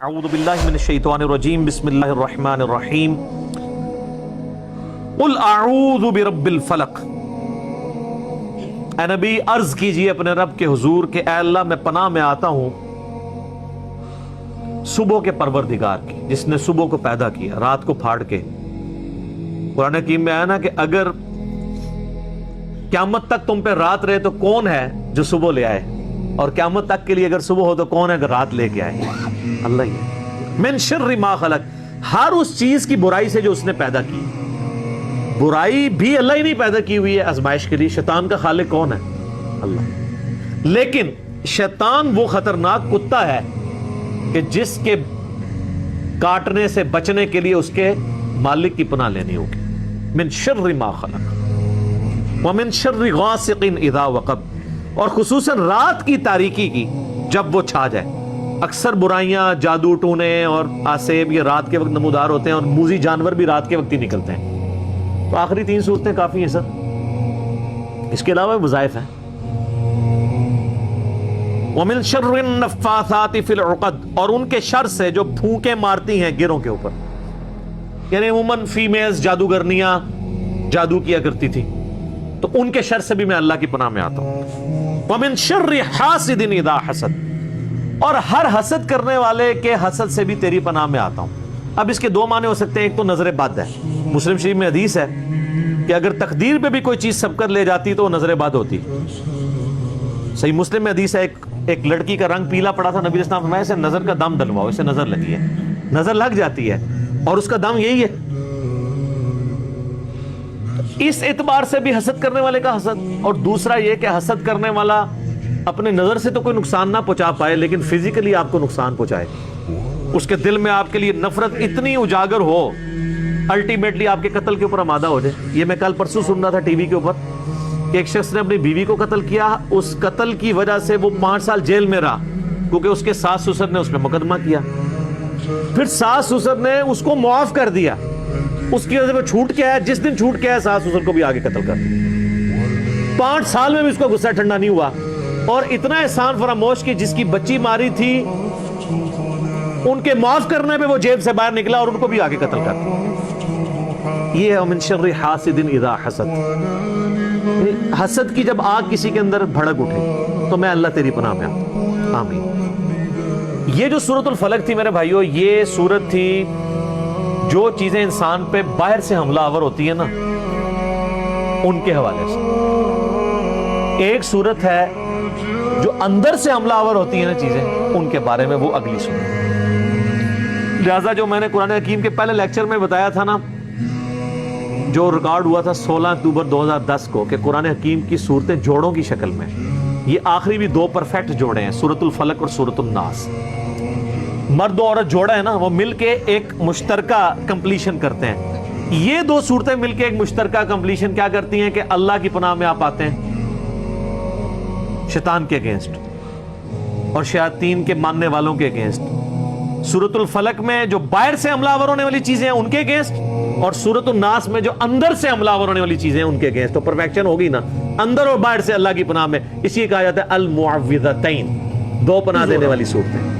اعوذ باللہ من الشیطان الرجیم بسم اللہ الرحمن الرحیم قل اعوذ برب الفلق۔ اے نبی عرض کیجئے اپنے رب کے حضور کہ اے اللہ میں پناہ میں آتا ہوں صبح کے پروردگار کی، جس نے صبح کو پیدا کیا رات کو پھاڑ کے۔ قرآن حکیم میں آیا نا کہ اگر قیامت تک تم پہ رات رہے تو کون ہے جو صبح لے آئے، اور قیامت تک کے لیے اگر صبح ہو تو کون ہے اگر رات لے کے آئے؟ اللہ ہی ہے۔ من شر ما خلق، ہر اس چیز کی برائی سے جو اس نے پیدا کی۔ برائی بھی اللہ ہی نہیں پیدا کی ہوئی ہے آزمائش کے لیے۔ شیطان کا خالق کون ہے؟ اللہ۔ لیکن شیطان وہ خطرناک کتا ہے کہ جس کے کاٹنے سے بچنے کے لیے اس کے مالک کی پناہ لینی ہوگی۔ من شر ما خلق ومن شر غاسق اذا وقب، اور خصوصاً رات کی تاریکی کی جب وہ چھا جائے۔ اکثر برائیاں، جادو ٹونے اور آسیب یہ رات کے وقت نمودار ہوتے ہیں، اور موذی جانور بھی رات کے وقت ہی نکلتے ہیں۔ تو آخری تین صورتیں کافی ہیں سر، اس کے علاوہ وظائف ہیں۔ ومن شر النفاثات فی العقد، اور ان کے شر سے جو پھونکے مارتی ہیں گروں کے اوپر، یعنی عموماً فیمیلز جادوگرنیاں جادو کیا کرتی تھی، تو ان کے شر سے بھی میں اللہ کی پناہ میں آتا ہوں۔ ومن شر حاسد اذا حسد، اور ہر حسد کرنے والے کے حسد سے بھی تیری پناہ میں آتا ہوں۔ اب اس کے دو معنی ہو سکتے ہیں، ایک تو نظر بد ہے۔ مسلم شریف میں حدیث ہے کہ اگر تقدیر پہ بھی کوئی چیز سبقت لے جاتی تو وہ نظر بد ہوتی۔ صحیح مسلم میں حدیث ہے، ایک لڑکی کا رنگ پیلا پڑا تھا، نبی علیہ السلام فرمایا اسے نظر کا دم ڈلواؤ، اسے نظر لگی ہے۔ نظر لگ جاتی ہے اور اس کا دم یہی ہے۔ اس اعتبار سے بھی حسد کرنے والے کا حسد، اور دوسرا یہ کہ حسد کرنے والا اپنے نظر سے تو کوئی نقصان نہ پہنچا پائے لیکن فزیکلی آپ کو نقصان پہنچائے، اس کے دل میں آپ کے لیے نفرت اتنی اجاگر ہو الٹیمیٹلی آپ کے قتل کے اوپر آمادہ ہو جائے۔ یہ میں کل پرسوں سن رہا تھا ٹی وی کے اوپر کہ ایک شخص نے اپنی بیوی کو قتل کیا، اس قتل کی وجہ سے وہ 5 سال جیل میں رہا کیونکہ اس کے ساس سسر نے اس پہ مقدمہ کیا۔ پھر ساس سسر نے اس کو معاف کر دیا، اس کی وجہ سے وہ چھوٹ کے آیا۔ جس دن چھوٹ کے آیا ساس سسر کو بھی آگے قتل کر دیا۔ 5 سال میں بھی اس کو غصہ ٹھنڈا نہیں ہوا، اور اتنا احسان فراموش کی جس کی بچی ماری تھی ان کے معاف کرنے پہ وہ جیب سے باہر نکلا اور ان کو بھی آگے قتل کر دیا۔ یہ ہے من شر حاسد اذا حسد۔ حسد کی جب آگ کسی کے اندر بھڑک اٹھے تو میں اللہ تیری پناہ میں آتا ہوں، آمین۔ یہ جو سورۃ الفلق تھی میرے بھائیو، یہ سورت تھی جو چیزیں انسان پہ باہر سے حملہ آور ہوتی ہیں نا ان کے حوالے سے۔ ایک سورت ہے جو اندر سے حملہ آور ہوتی ہیں نا چیزیں، ان کے بارے میں وہ اگلی سورت۔ لہٰذا جو میں نے قرآن حکیم کے پہلے لیکچر میں بتایا تھا نا، جو ریکارڈ ہوا تھا 16 اکتوبر 2010 کو، کہ قرآن حکیم کی صورتیں جوڑوں کی شکل میں، یہ آخری بھی 2 پرفیکٹ جوڑے ہیں، سورۃ الفلق اور سورۃ الناس۔ مرد و عورت جوڑا ہے نا، وہ مل کے ایک مشترکہ کمپلیشن کرتے ہیں۔ یہ 2 صورتیں مل کے ایک مشترکہ کمپلیشن کیا کرتی ہیں کہ اللہ کی پناہ میں آپ آتے ہیں شیطان کے اگینسٹ اور شیاطین کے ماننے والوں کے اگینسٹ۔ سورۃ الفلق میں جو باہر سے حملہ آور ہونے والی چیزیں ہیں ان کے اگینسٹ، اور سورۃ الناس میں جو اندر سے حملہ آور ہونے والی چیزیں ہیں ان کے اگینسٹ۔ تو پرفیکشن ہوگی نا اندر اور باہر سے اللہ کی پناہ میں، اسی کہا جاتا ہے المعوذتین، 2 پناہ دینے والی صورتیں۔